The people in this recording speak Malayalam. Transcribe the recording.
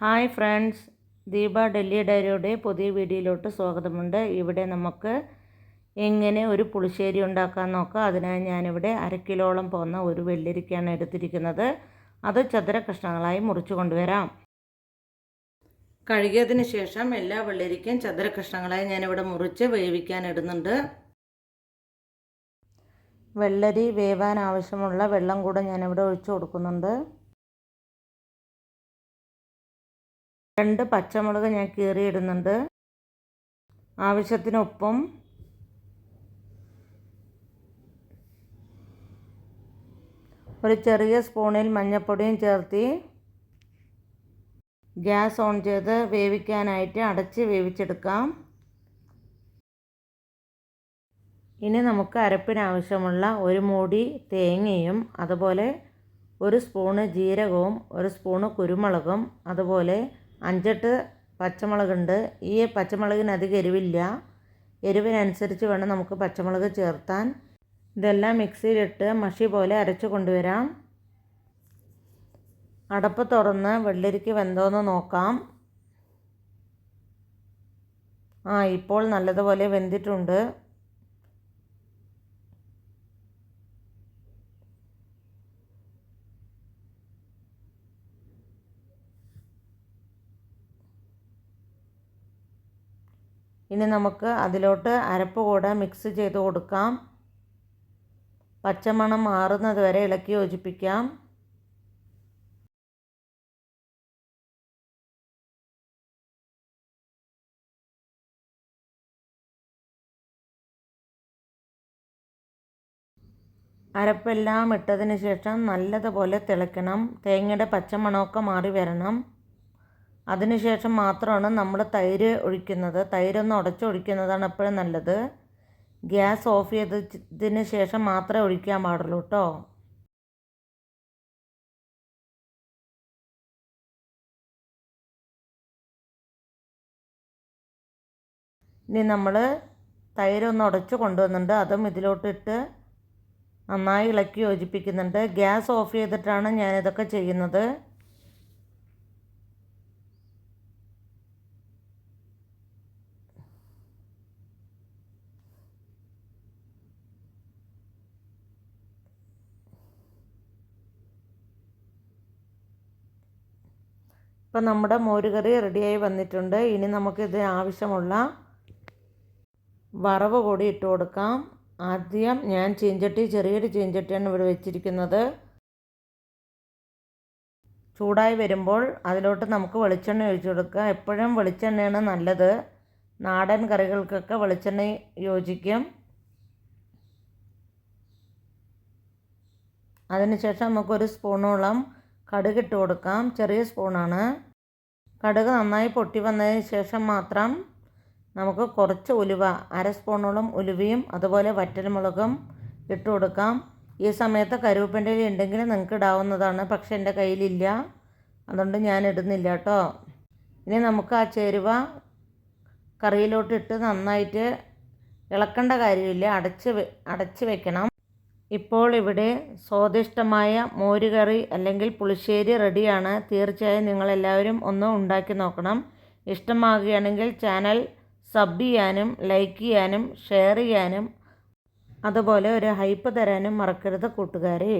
ഹായ് ഫ്രണ്ട്സ്, ദീപ ഡൽഹി ഡയറിയുടെ പുതിയ വീഡിയോയിലോട്ട് സ്വാഗതമുണ്ട്. ഇവിടെ നമുക്ക് എങ്ങനെ ഒരു പുളിശ്ശേരി ഉണ്ടാക്കാൻ നോക്കാം. അതിനായി ഞാനിവിടെ 1/2 കിലോളം പോകുന്ന ഒരു വെള്ളരിക്കയാണ് എടുത്തിരിക്കുന്നത്. അത് ചതുര കഷ്ണങ്ങളായി മുറിച്ച് കൊണ്ടുവരാം. കഴുകിയതിന് ശേഷം എല്ലാ വെള്ളരിക്കയും ചതുര കഷ്ണങ്ങളായി ഞാനിവിടെ മുറിച്ച് വേവിക്കാൻ ഇടുന്നുണ്ട്. വെള്ളരി വേവാൻ ആവശ്യമുള്ള വെള്ളം കൂടെ ഞാനിവിടെ ഒഴിച്ചു കൊടുക്കുന്നുണ്ട്. 2 പച്ചമുളക് ഞാൻ കീറിയിടുന്നുണ്ട്. ആവശ്യത്തിന് ഉപ്പും ഒരു ചെറിയ സ്പൂണിൽ മഞ്ഞൾപ്പൊടിയും ചേർത്ത് ഗ്യാസ് ഓൺ ചെയ്ത് വേവിക്കാനായിട്ട് അടച്ച് വേവിച്ചെടുക്കാം. ഇനി നമുക്ക് അരപ്പിനാവശ്യമുള്ള ഒരു മൂടി തേങ്ങയും അതുപോലെ 1 സ്പൂണ് ജീരകവും 1 സ്പൂണ് കുരുമുളകും അതുപോലെ 5-8 പച്ചമുളകുണ്ട്. ഈ പച്ചമുളകിന് അധികം എരിവില്ല. എരിവിനനുസരിച്ച് വേണം നമുക്ക് പച്ചമുളക് ചേർത്താൻ. ഇതെല്ലാം മിക്സിയിലിട്ട് മഷി പോലെ അരച്ചു കൊണ്ടുവരാം. അടപ്പ് തുറന്ന് വെള്ളരിക്ക് വെന്തോന്ന് നോക്കാം. ഇപ്പോൾ നല്ലതുപോലെ വെന്തിട്ടുണ്ട്. ഇനി നമുക്ക് അതിലോട്ട് അരപ്പ് കൂടെ മിക്സ് ചെയ്ത് കൊടുക്കാം. പച്ചമണം മാറുന്നത് വരെ ഇളക്കി യോജിപ്പിക്കാം. അരപ്പെല്ലാം ഇട്ടതിന് ശേഷം നല്ലതുപോലെ തിളയ്ക്കണം. തേങ്ങയുടെ പച്ചമണമൊക്കെ മാറി വരണം. അതിനുശേഷം മാത്രമാണ് നമ്മൾ തൈര് ഒഴിക്കുന്നത്. തൈരൊന്ന് ഉടച്ചൊഴിക്കുന്നതാണ് എപ്പോഴും നല്ലത്. ഗ്യാസ് ഓഫ് ചെയ്തതിന് ശേഷം മാത്രമേ ഒഴിക്കാൻ പാടുള്ളൂ കേട്ടോ. ഇനി നമ്മൾ തൈരൊന്ന് ഉടച്ച് കൊണ്ടുവന്നിട്ടുണ്ട്. അതും ഇതിലോട്ടിട്ട് നന്നായി ഇളക്കി യോജിപ്പിക്കുന്നുണ്ട്. ഗ്യാസ് ഓഫ് ചെയ്തിട്ടാണ് ഞാനിതൊക്കെ ചെയ്യുന്നത്. ഇപ്പം നമ്മുടെ മോരുകറി റെഡിയായി വന്നിട്ടുണ്ട്. ഇനി നമുക്കിത് ആവശ്യമുള്ള വറവ് കൂടി ഇട്ട് കൊടുക്കാം. ആദ്യം ഞാൻ ചെറിയൊരു ചീഞ്ചട്ടിയാണ് ഇവിടെ വെച്ചിരിക്കുന്നത്. ചൂടായി വരുമ്പോൾ അതിലോട്ട് നമുക്ക് വെളിച്ചെണ്ണ ഒഴിച്ചു കൊടുക്കുക. എപ്പോഴും വെളിച്ചെണ്ണയാണ് നല്ലത്. നാടൻ കറികൾക്കൊക്കെ വെളിച്ചെണ്ണ യോജിക്കും. അതിനുശേഷം നമുക്കൊരു സ്പൂണോളം കടുക് ഇട്ട് കൊടുക്കാം. ചെറിയ സ്പൂണാണ്. കടുക് നന്നായി പൊട്ടി വന്നതിന് ശേഷം മാത്രം നമുക്ക് കുറച്ച് ഉലുവ, 1/2 സ്പൂണോളം ഉലുവയും അതുപോലെ വറ്റൽമുളകും ഇട്ട് കൊടുക്കാം. ഈ സമയത്ത് കറിവേപ്പിൻ്റെ ഇല ഉണ്ടെങ്കിൽ നിങ്ങൾക്ക് ഇടാവുന്നതാണ്. പക്ഷേ എൻ്റെ കയ്യിലില്ല, അതുകൊണ്ട് ഞാൻ ഇടുന്നില്ല കേട്ടോ. ഇനി നമുക്ക് ആ ചേരുവ കറിയിലോട്ടിട്ട് നന്നായിട്ട് ഇളക്കേണ്ട കാര്യമില്ല. അടച്ച് വെക്കണം. ഇപ്പോൾ ഇവിടെ സ്വാദിഷ്ടമായ മോരുകറി അല്ലെങ്കിൽ പുളിശ്ശേരി റെഡിയാണ്. തീർച്ചയായും നിങ്ങളെല്ലാവരും ഒന്ന് ഉണ്ടാക്കി നോക്കണം. ഇഷ്ടമാകുകയാണെങ്കിൽ ചാനൽ സബ് ചെയ്യാനും ലൈക്ക് ചെയ്യാനും ഷെയർ ചെയ്യാനും അതുപോലെ ഒരു ഹൈപ്പ് തരാനും മറക്കരുത് കൂട്ടുകാരെ.